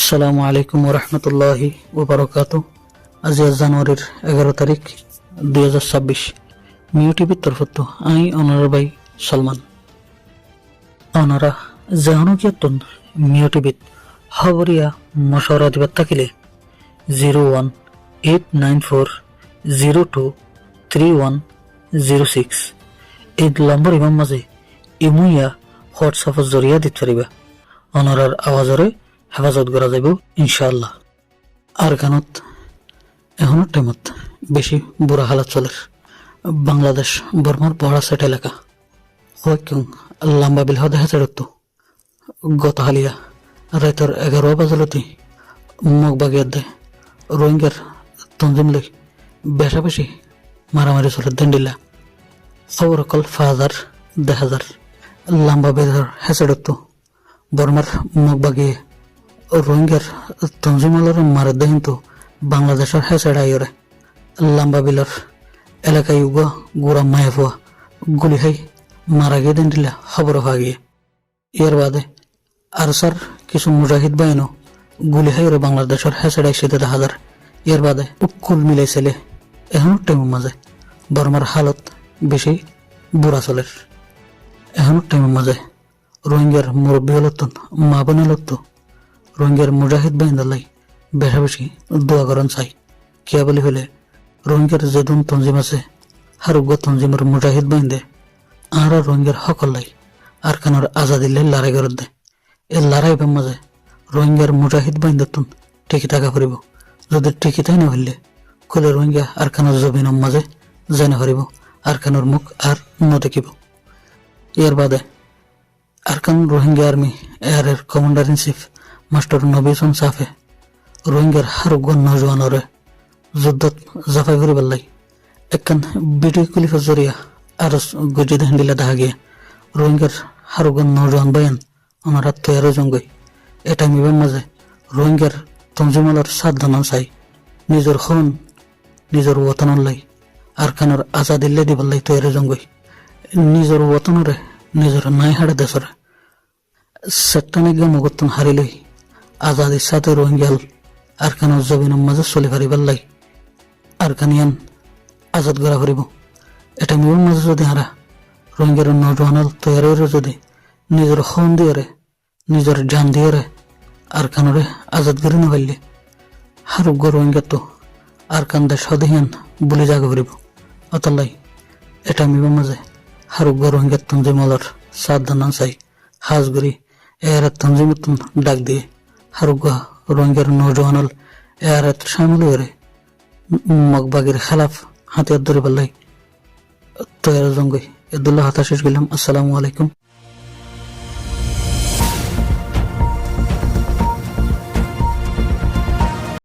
আসসালামু আলাইকুম ওরহমতুল্লাহি ওবরাকাতু। আজ জানুয়ারির 11 তারিখ 2026 মিউ টিভির তরফত আই অনার ভাই সলমান অনারা জাহানুকিয়াতন মিউ টিভিত খবরিয়া মশওয়ারা দিবার থাকিলে 01894023106 এই নম্বর ইমাম মাঝে ইমুইয়া হোয়াটসঅ্যাপের জরিয়া দিতে পারিবা। অনারার আওয়াজরে হেফাজত করা যাব ইনশাআল্লাহ। আর গানত এখনো টাইমত বেশি বুড়া হালাত চলে। বাংলাদেশ বর্মার বড়া সেট এলাকা হয়তো লম্বা বিল দেখা চড়ত গত হালিয়া রাতের 11 বাজলতি মুখ বাগিয়ে দেয় রোহিঙ্গার তঞ্জিম লই বেশা বেশি মারামারি চলে দেন্ডিলা খবর অকল 5,000 লম্বা বেদর হেঁচড়ত বর্মার মুখ বাগিয়ে রোহিঙ্গার তঞ্জিমালের মারে দেন তো বাংলাদেশের হেঁচড়াইরে লম্বা বিলের এলাকায় উগা গোড়া মায়ে ফুয়া গুলি খাই মারা গিয়ে দেন দিলা খবর হওয়া গিয়ে এর বাদে আর স্যার কিছু মুজাহিদ বাহিনী গুলি খাই ওরে বাংলাদেশের হেঁচড়াই সেতে দেখা যায়। এর বাদে উকুল মিলাইছিলে এখনো টাইমের মাঝে বর্মার হালত বেশি বুড়া চলের। এখনো টাইমের মাঝে রোহিঙ্গার মুরব্বী হলতো মা বোন হলতো রোহিঙ্গার মুজাহিদ বাহিনী বেশা বেশি দোয়া করেন চাই কিয়া বলি হলে রোহিঙ্গার যেদুন তঞ্জিম আছে হারুগ্য তঞ্জিমের মুজাহিদ বাহিন্দে আর রোহিঙ্গার সকলাই আর কানোর আজাদিল্লে লড়াই করে দেয়। এই লড়াইবের মাঝে রোহিঙ্গার মুজাহিদ বাহিন্দতুন টিকি থাকা ফুরিব। যদি টিকি তাই না হইলে কলে রোহিঙ্গা আর কানোর জমিনের মাঝে জানে হারিব আর কানোর মুখ আর নদেখিব। এর বাদে আরকান রোহিঙ্গা আর্মি এয়ারের কমান্ডার ইন চিফ মাস্টার নবীন সাফে রোহিঙ্গার হারুগ্য নজওয়ানরে যুদ্ধত জাফাই করে পেলাই একখান ভিডিও ক্লিপের জরিয়া আর গজিদ হিন্দিলা দেখা গিয়ে রোহিঙ্গার হারুগ্য নজওয়ান বায়ান ওনারা তৈরি জঙ্গই এটা মিবের মাঝে রোহিঙ্গার তঞ্জিমালার সাবধান চাই নিজের খন নিজের ওতনের লাই আর কানোর আজাদিল্লে দিবার তৈরি জঙ্গই নিজের ওতনরে নিজের নাই হাড়ে দেশরে সেটানিজ্ঞা মগতন হারিলই আজাদির সাথে রোহিঙ্গাল আর কানোর জবিনের মাঝে চলি পারিবার লাই আর কানিয়ান আজাদ করা ফুরিব। এটা মিউর মাঝে যদি হারা রোহিঙ্গার নজওয়ানাল তৈরি যদি নিজের খন দিয়ে নিজের জান দিয়ে আর কানোরে আজাদ করে না পারলে হারুগ্য রোহিঙ্গা তো আর কান্দে সদিহান বলে জাগা ফুরিব। অতলাই এটা মিউর মাঝে হারুগ্য রোহিঙ্গার তঞ্জিমালার সাবধান চাই হাজগুড়ি এর তঞ্জিমতুন ডাক দিয়ে হারুগ্য রোহিঙ্গার নজওয়ানাল এর সামিল হয়ে মগবাগের খেলাফ হাতিয়ার ধরে পাল্লাই তৈরি জঙ্গই এদুল্লাহ হাতা শেষ গেলাম। আসসালামু আলাইকুম।